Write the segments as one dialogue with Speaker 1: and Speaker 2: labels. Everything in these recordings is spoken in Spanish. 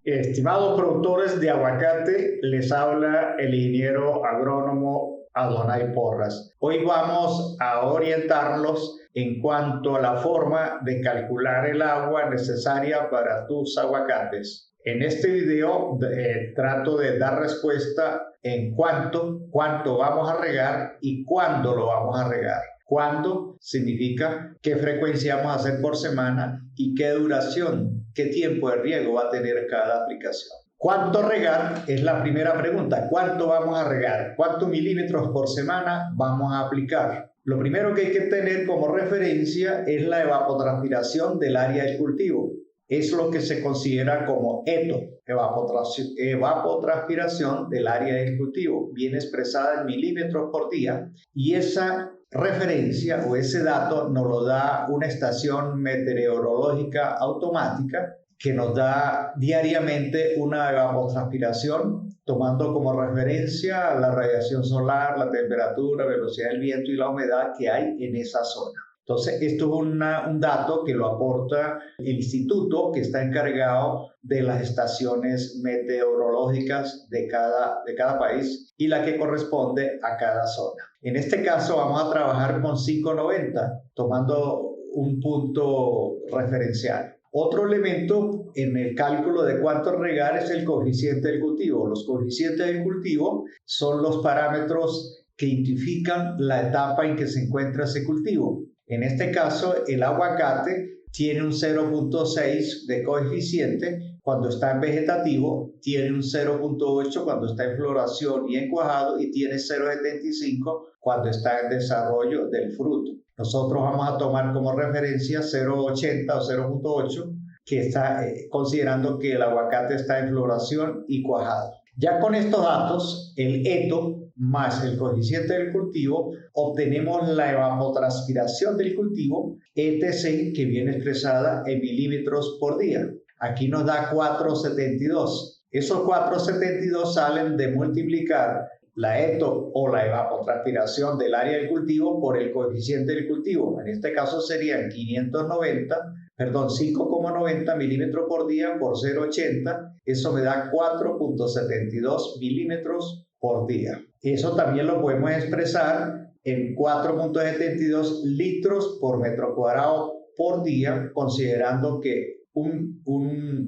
Speaker 1: Estimados productores de aguacate, les habla el ingeniero agrónomo Adonai Porras. Hoy vamos a orientarlos en cuanto a la forma de calcular el agua necesaria para tus aguacates. En este video trato de dar respuesta en cuánto vamos a regar y cuándo lo vamos a regar. ¿Cuándo? Significa qué frecuencia vamos a hacer por semana y qué duración, qué tiempo de riego va a tener cada aplicación. ¿Cuánto regar? Es la primera pregunta. ¿Cuánto vamos a regar? ¿Cuántos milímetros por semana vamos a aplicar? Lo primero que hay que tener como referencia es la evapotranspiración del área del cultivo. Es lo que se considera como ETO, evapotranspiración del área del cultivo. Viene expresada en milímetros por día y esa referencia o ese dato nos lo da una estación meteorológica automática que nos da diariamente una evapotranspiración tomando como referencia la radiación solar, la temperatura, velocidad del viento y la humedad que hay en esa zona. Entonces, esto es un dato que lo aporta el instituto que está encargado de las estaciones meteorológicas de cada país y la que corresponde a cada zona. En este caso vamos a trabajar con 590, tomando un punto referencial. Otro elemento en el cálculo de cuánto regar es el coeficiente del cultivo. Los coeficientes del cultivo son los parámetros que identifican la etapa en que se encuentra ese cultivo. En este caso, el aguacate tiene un 0.6 de coeficiente cuando está en vegetativo, tiene un 0.8 cuando está en floración y en cuajado y tiene 0.75 cuando está en desarrollo del fruto. Nosotros vamos a tomar como referencia 0.80 o 0.8 que está considerando que el aguacate está en floración y cuajado. Ya con estos datos, el ETO más el coeficiente del cultivo, obtenemos la evapotranspiración del cultivo, ETC, que viene expresada en milímetros por día. Aquí nos da 472. Esos 472 salen de multiplicar la ETO o la evapotranspiración del área del cultivo por el coeficiente del cultivo. En este caso serían 5,90 milímetros por día por 0,80. Eso me da 4.72 milímetros por día. Eso también lo podemos expresar en 4.72 litros por metro cuadrado por día, considerando que un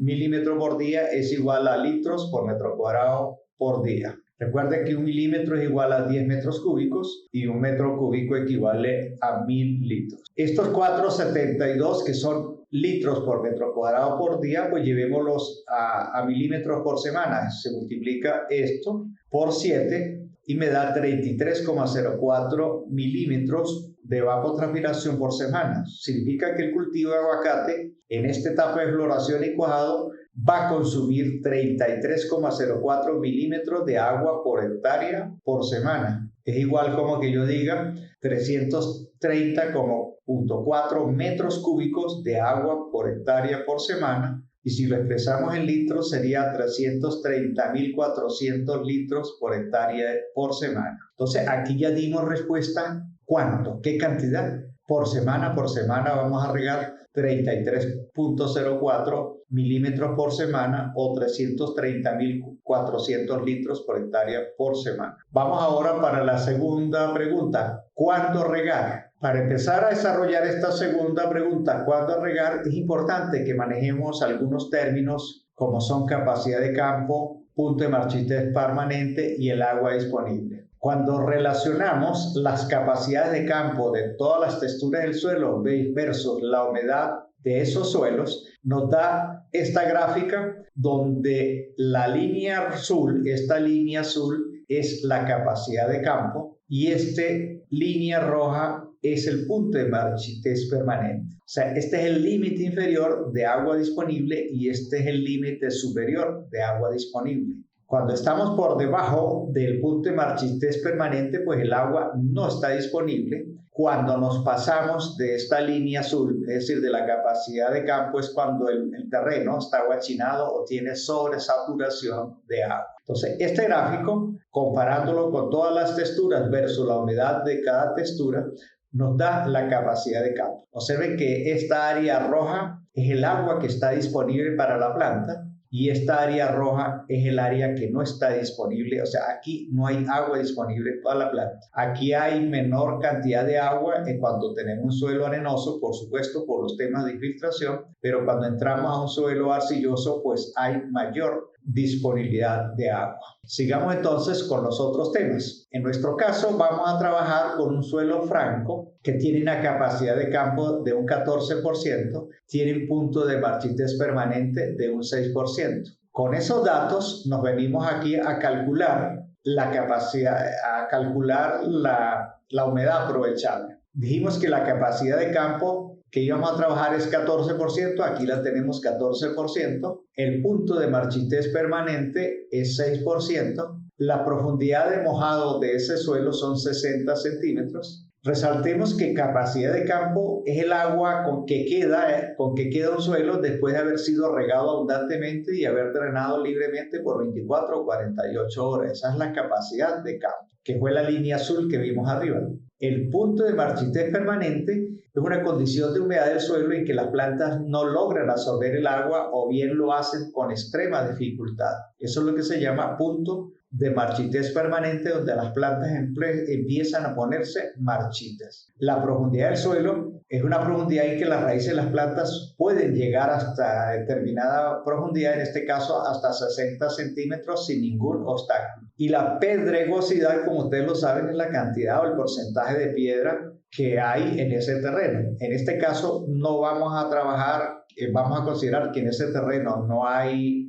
Speaker 1: milímetro por día es igual a litros por metro cuadrado por día. Recuerden que un milímetro es igual a 10 metros cúbicos y un metro cúbico equivale a 1000 litros. Estos 4.72 que son litros por metro cuadrado por día, pues llevémoslos a milímetros por semana. Se multiplica esto por 7 y me da 33,04 milímetros de evapotranspiración por semana. Significa que el cultivo de aguacate en esta etapa de floración y cuajado va a consumir 33,04 milímetros de agua por hectárea por semana. Es igual como que yo diga 330,4 metros cúbicos de agua por hectárea por semana. Y si lo expresamos en litros sería 330.400 litros por hectárea por semana. Entonces aquí ya dimos respuesta. ¿Cuánto? ¿Qué cantidad? Por semana vamos a regar 33.04 milímetros por semana o 330.400 litros por hectárea por semana. Vamos ahora para la segunda pregunta. ¿Cuándo regar? Para empezar a desarrollar esta segunda pregunta, ¿cuándo regar? Es importante que manejemos algunos términos como son capacidad de campo, punto de marchitez permanente y el agua disponible. Cuando relacionamos las capacidades de campo de todas las texturas del suelo versus la humedad de esos suelos, nos da esta gráfica donde esta línea azul es la capacidad de campo y esta línea roja es el punto de marchitez permanente. O sea, este es el límite inferior de agua disponible y este es el límite superior de agua disponible. Cuando estamos por debajo del punto de marchitez permanente, pues el agua no está disponible. Cuando nos pasamos de esta línea azul, es decir, de la capacidad de campo, es cuando el terreno está aguachinado o tiene sobresaturación de agua. Entonces, este gráfico, comparándolo con todas las texturas versus la humedad de cada textura, nos da la capacidad de campo. Observen que esta área roja es el agua que está disponible para la planta y esta área roja es el área que no está disponible, o sea, aquí no hay agua disponible en toda la planta. Aquí hay menor cantidad de agua en cuanto tenemos un suelo arenoso, por supuesto, por los temas de infiltración, pero cuando entramos a un suelo arcilloso, pues hay mayor disponibilidad de agua. Sigamos entonces con los otros temas. En nuestro caso vamos a trabajar con un suelo franco que tiene una capacidad de campo de un 14%, tiene un punto de marchitez permanente de un 6%. Con esos datos nos venimos aquí a calcular la capacidad, a calcular la humedad aprovechable. Dijimos que la capacidad de campo que íbamos a trabajar es 14%, aquí la tenemos 14%, el punto de marchitez permanente es 6%, la profundidad de mojado de ese suelo son 60 centímetros. Resaltemos que capacidad de campo es el agua con que queda un suelo después de haber sido regado abundantemente y haber drenado libremente por 24 o 48 horas. Esa es la capacidad de campo, que fue la línea azul que vimos arriba. El punto de marchitez permanente es una condición de humedad del suelo en que las plantas no logran absorber el agua o bien lo hacen con extrema dificultad. Eso es lo que se llama punto de marchitez permanente, donde las plantas empiezan a ponerse marchitas. La profundidad del suelo es una profundidad en que las raíces de las plantas pueden llegar hasta determinada profundidad, en este caso hasta 60 centímetros sin ningún obstáculo. Y la pedregosidad, como ustedes lo saben, es la cantidad o el porcentaje de piedra que hay en ese terreno. En este caso no vamos a trabajar, vamos a considerar que en ese terreno no hay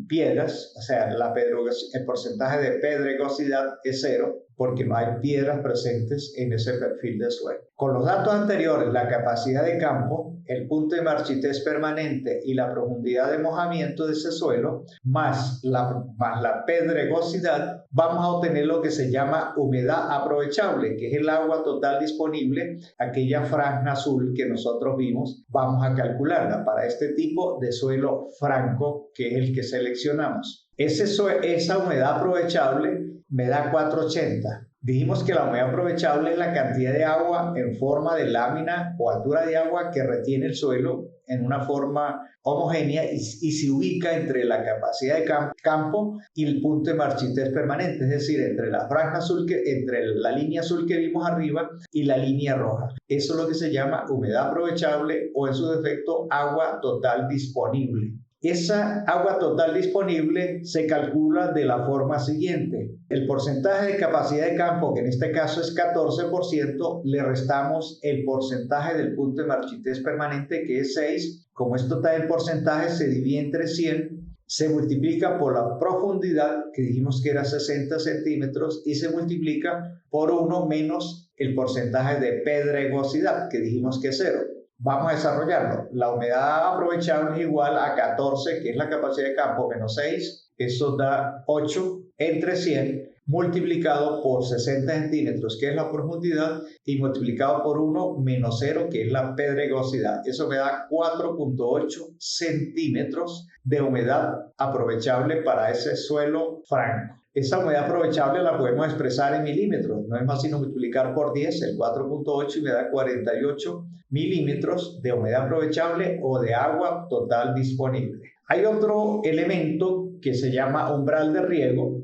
Speaker 1: piedras, o sea, el porcentaje de pedregosidad es 0 porque no hay piedras presentes en ese perfil de suelo. Con los datos anteriores, la capacidad de campo, el punto de marchitez permanente y la profundidad de mojamiento de ese suelo, más la pedregosidad, vamos a obtener lo que se llama humedad aprovechable, que es el agua total disponible, aquella franja azul que nosotros vimos, vamos a calcularla para este tipo de suelo franco, que es el que seleccionamos. Esa humedad aprovechable me da 480. Dijimos que la humedad aprovechable es la cantidad de agua en forma de lámina o altura de agua que retiene el suelo en una forma homogénea y se ubica entre la capacidad de campo y el punto de marchitez permanente, es decir, entre la franja azul, entre la línea azul que vimos arriba y la línea roja. Eso es lo que se llama humedad aprovechable o en su defecto agua total disponible. Esa agua total disponible se calcula de la forma siguiente. El porcentaje de capacidad de campo, que en este caso es 14%, le restamos el porcentaje del punto de marchitez permanente, que es 6. Como esto está en porcentaje, se divide entre 100, se multiplica por la profundidad, que dijimos que era 60 centímetros, y se multiplica por 1 menos el porcentaje de pedregosidad, que dijimos que es 0. Vamos a desarrollarlo. La humedad aprovechable es igual a 14, que es la capacidad de campo, menos 6. Eso da 8 entre 100, multiplicado por 60 centímetros, que es la profundidad, y multiplicado por 1 menos 0, que es la pedregosidad. Eso me da 4.8 centímetros de humedad aprovechable para ese suelo franco. Esa humedad aprovechable la podemos expresar en milímetros. No es más sino multiplicar por 10, el 4.8, y me da 48 milímetros de humedad aprovechable o de agua total disponible. Hay otro elemento que se llama umbral de riego.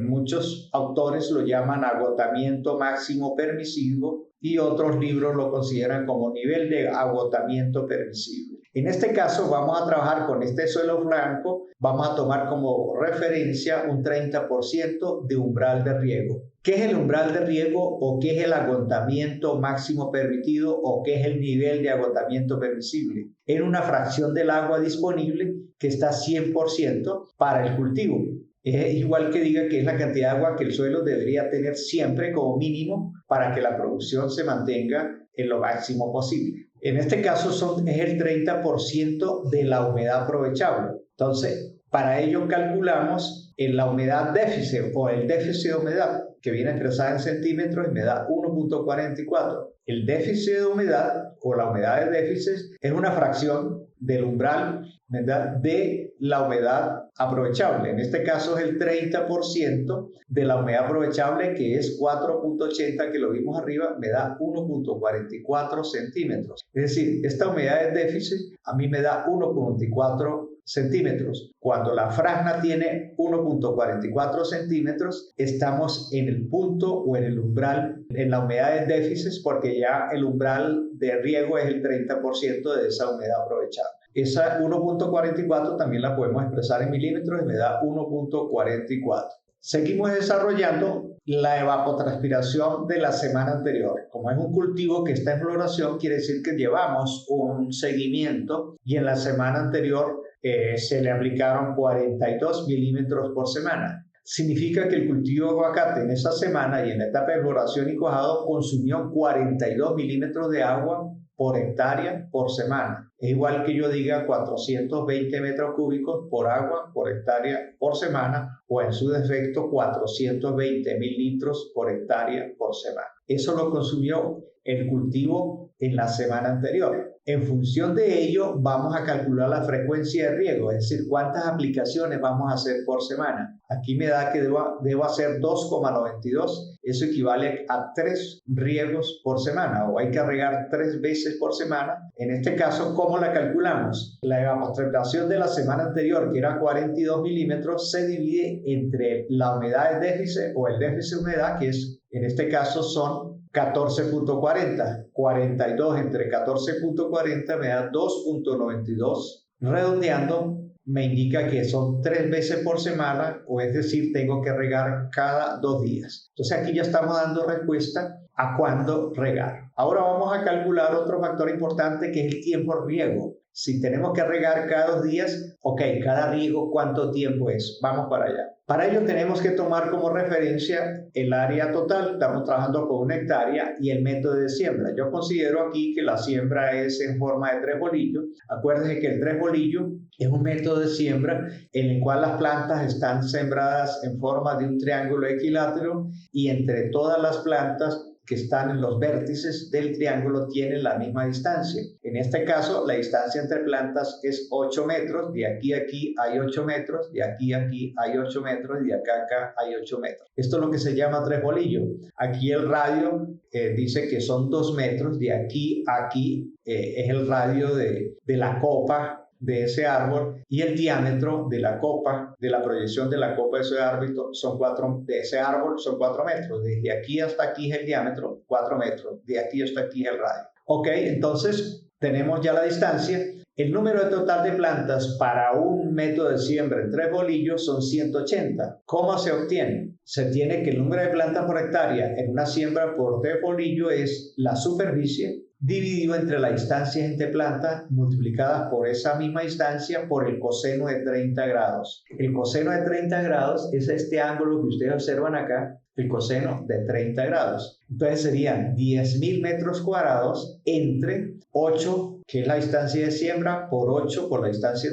Speaker 1: Muchos autores lo llaman agotamiento máximo permisivo y otros libros lo consideran como nivel de agotamiento permisible. En este caso vamos a trabajar con este suelo franco, vamos a tomar como referencia un 30% de umbral de riego. ¿Qué es el umbral de riego o qué es el agotamiento máximo permitido o qué es el nivel de agotamiento permisible? Es una fracción del agua disponible que está 100% para el cultivo. Es igual que diga que es la cantidad de agua que el suelo debería tener siempre como mínimo para que la producción se mantenga en lo máximo posible. En este caso es el 30% de la humedad aprovechable. Entonces, para ello calculamos la humedad déficit o el déficit de humedad, que viene expresada en centímetros y me da 1.44. El déficit de humedad o la humedad de déficit es una fracción del umbral, ¿verdad?, de la humedad aprovechable. En este caso es el 30% de la humedad aprovechable, que es 4.80, que lo vimos arriba, me da 1.44 centímetros. Es decir, esta humedad de déficit a mí me da 1.44 centímetros. Cuando la franja tiene 1.44 centímetros, estamos en el punto o en el umbral, en la humedad de déficit, porque ya el umbral de riego es el 30% de esa humedad aprovechada. Esa 1.44 también la podemos expresar en milímetros y me da 1.44. Seguimos desarrollando la evapotranspiración de la semana anterior. Como es un cultivo que está en floración, quiere decir que llevamos un seguimiento y en la semana anterior se le aplicaron 42 milímetros por semana. Significa que el cultivo de aguacate en esa semana y en la etapa de floración y cuajado consumió 42 milímetros de agua por hectárea por semana. Es igual que yo diga 420 metros cúbicos por agua por hectárea por semana, o en su defecto 420 mil litros por hectárea por semana. Eso lo consumió el cultivo en la semana anterior. En función de ello, vamos a calcular la frecuencia de riego, es decir, cuántas aplicaciones vamos a hacer por semana. Aquí me da que debo hacer 2,92. Eso equivale a 3 riegos por semana, o hay que regar 3 veces por semana. En este caso, ¿cómo la calculamos? La evapotranspiración de la semana anterior, que era 42 milímetros, se divide entre la humedad de déficit o el déficit de humedad, que es, en este caso son 14.40. 42 entre 14.40 me da 2.92. Redondeando, me indica que son 3 veces por semana, o es decir, tengo que regar cada 2 días. Entonces aquí ya estamos dando respuesta a cuándo regar. Ahora vamos a calcular otro factor importante, que es el tiempo de riego. Si tenemos que regar cada 2 días, ok, cada riego, ¿cuánto tiempo es? Vamos para allá. Para ello tenemos que tomar como referencia el área total. Estamos trabajando con 1 hectárea y el método de siembra. Yo considero aquí que la siembra es en forma de 3 bolillos. Acuérdense que el 3 bolillos es un método de siembra en el cual las plantas están sembradas en forma de un triángulo equilátero y entre todas las plantas que están en los vértices del triángulo tienen la misma distancia. En este caso, la distancia entre plantas es 8 metros, de aquí a aquí hay 8 metros, de aquí a aquí hay 8 metros y de acá a acá hay 8 metros. Esto es lo que se llama 3 bolillos. Aquí el radio dice que son 2 metros, de aquí a aquí es el radio de la copa de ese árbol, y el diámetro de la copa, de la proyección de la copa de ese árbol son 4 metros. Desde aquí hasta aquí es el diámetro, 4 metros. De aquí hasta aquí es el radio. Ok, entonces tenemos ya la distancia. El número total de plantas para un método de siembra en 3 bolillos son 180. ¿Cómo se obtiene? Se obtiene que el número de plantas por hectárea en una siembra por 3 bolillos es la superficie dividido entre la distancia entre plantas multiplicadas por esa misma distancia por el coseno de 30 grados. El coseno de 30 grados es este ángulo que ustedes observan acá, el coseno de 30 grados. Entonces serían 10.000 metros cuadrados entre 8, que es la distancia de siembra, por 8, por la distancia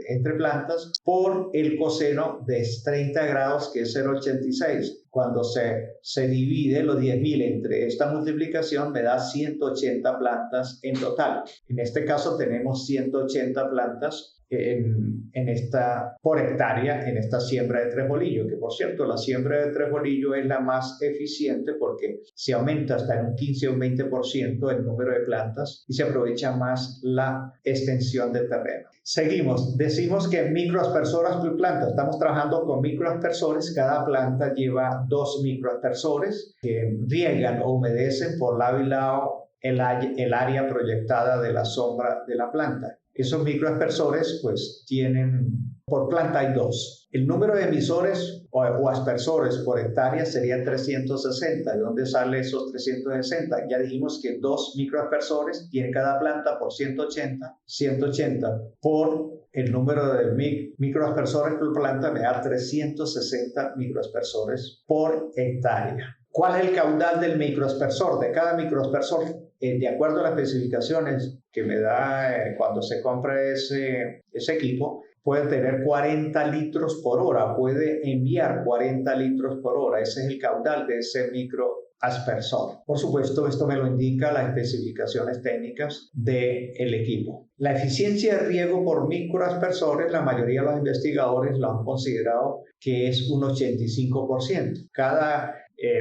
Speaker 1: entre plantas, por el coseno de 30 grados, que es 0,86. Cuando se divide los 10.000 entre esta multiplicación, me da 180 plantas en total. En este caso tenemos 180 plantas por hectárea en esta siembra de 3 bolillos, que por cierto la siembra de 3 bolillos es la más eficiente porque se aumenta hasta en un 15 o un 20% el número de plantas y se aprovecha más la extensión de terreno. Seguimos, decimos que microaspersoras por planta, estamos trabajando con microaspersores, cada planta lleva 2 microaspersores que riegan o humedecen por lado y lado el área proyectada de la sombra de la planta. Esos microaspersores pues tienen, por planta hay 2. El número de emisores o aspersores por hectárea sería 360. ¿De dónde sale esos 360? Ya dijimos que 2 microaspersores tiene cada planta por 180. 180 por el número de microaspersores por planta me da 360 microaspersores por hectárea. ¿Cuál es el caudal del microaspersor? De cada microaspersor, de acuerdo a las especificaciones que me da cuando se compra ese equipo, puede tener 40 litros por hora, puede enviar 40 litros por hora. Ese es el caudal de ese microaspersor. Por supuesto, esto me lo indica las especificaciones técnicas del equipo. La eficiencia de riego por microaspersores, la mayoría de los investigadores lo han considerado que es un 85%. Cada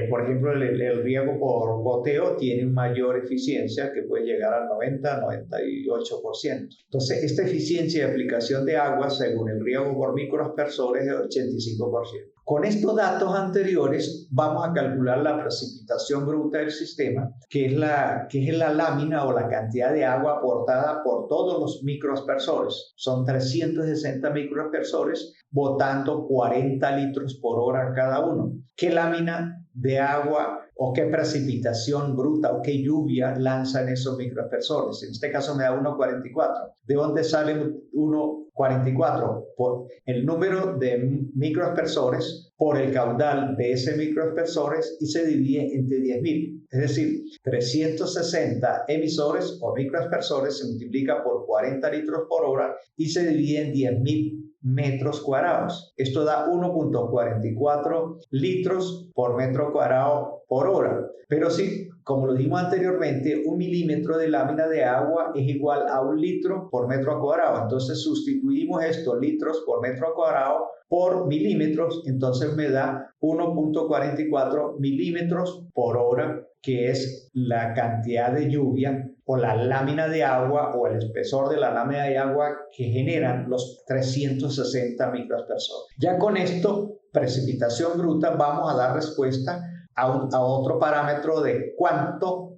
Speaker 1: Por ejemplo, el riego por goteo tiene mayor eficiencia que puede llegar al 90-98%. Entonces, esta eficiencia de aplicación de agua según el riego por microaspersores es de 85%. Con estos datos anteriores vamos a calcular la precipitación bruta del sistema, que es la lámina o la cantidad de agua aportada por todos los microaspersores. Son 360 microaspersores botando 40 litros por hora cada uno. ¿Qué lámina de agua o qué precipitación bruta o qué lluvia lanzan esos microaspersores? En este caso me da 1,44. ¿De dónde sale 1,44? Por el número de microaspersores por el caudal de ese microaspersores y se divide entre 10.000. Es decir, 360 emisores o microaspersores se multiplica por 40 litros por hora y se divide en 10.000 metros cuadrados. Esto da 1,44 litros por metro cuadrado por hora. Pero sí, como lo dijimos anteriormente, 1 milímetro de lámina de agua es igual a 1 litro por metro cuadrado. Entonces sustituimos esto, litros por metro cuadrado, por milímetros. Entonces me da 1,44 milímetros por hora, que es la cantidad de lluvia o la lámina de agua o el espesor de la lámina de agua que generan los 360 microaspersores. Ya con esto, precipitación bruta, vamos a dar respuesta a otro parámetro de cuándo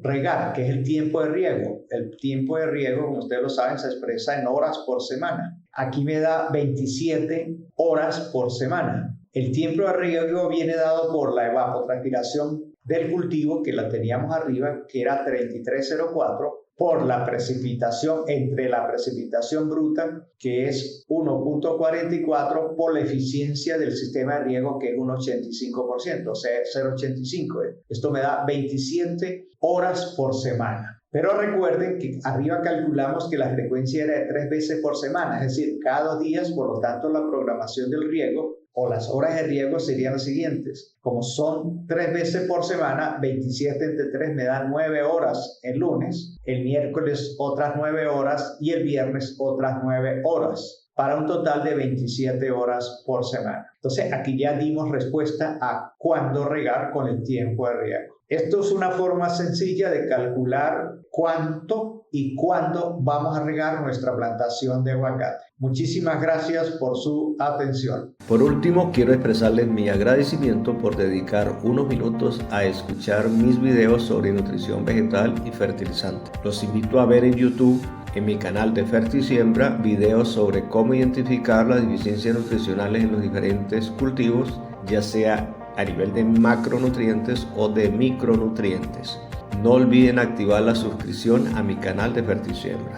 Speaker 1: regar, que es el tiempo de riego. El tiempo de riego, como ustedes lo saben, se expresa en horas por semana. Aquí me da 27 horas por semana. El tiempo de riego viene dado por la evapotranspiración del cultivo, que la teníamos arriba, que era 3304, por la precipitación, entre la precipitación bruta, que es 1,44, por la eficiencia del sistema de riego, que es un 85%, o sea, 0,85. Esto me da 27 horas por semana. Pero recuerden que arriba calculamos que la frecuencia era de 3 veces por semana, es decir, cada 2 días, por lo tanto la programación del riego o las horas de riego serían las siguientes. Como son 3 veces por semana, 27 entre 3 me da 9 horas el lunes, el miércoles otras 9 horas y el viernes otras 9 horas, para un total de 27 horas por semana. Entonces aquí ya dimos respuesta a cuándo regar con el tiempo de riego. Esto es una forma sencilla de calcular cuánto y cuándo vamos a regar nuestra plantación de aguacate. Muchísimas gracias por su atención.
Speaker 2: Por último, quiero expresarles mi agradecimiento por dedicar unos minutos a escuchar mis videos sobre nutrición vegetal y fertilizante. Los invito a ver en YouTube, en mi canal de Fertisiembra, videos sobre cómo identificar las deficiencias nutricionales en los diferentes cultivos, ya sea a nivel de macronutrientes o de micronutrientes. No olviden activar la suscripción a mi canal de Fertisiembra.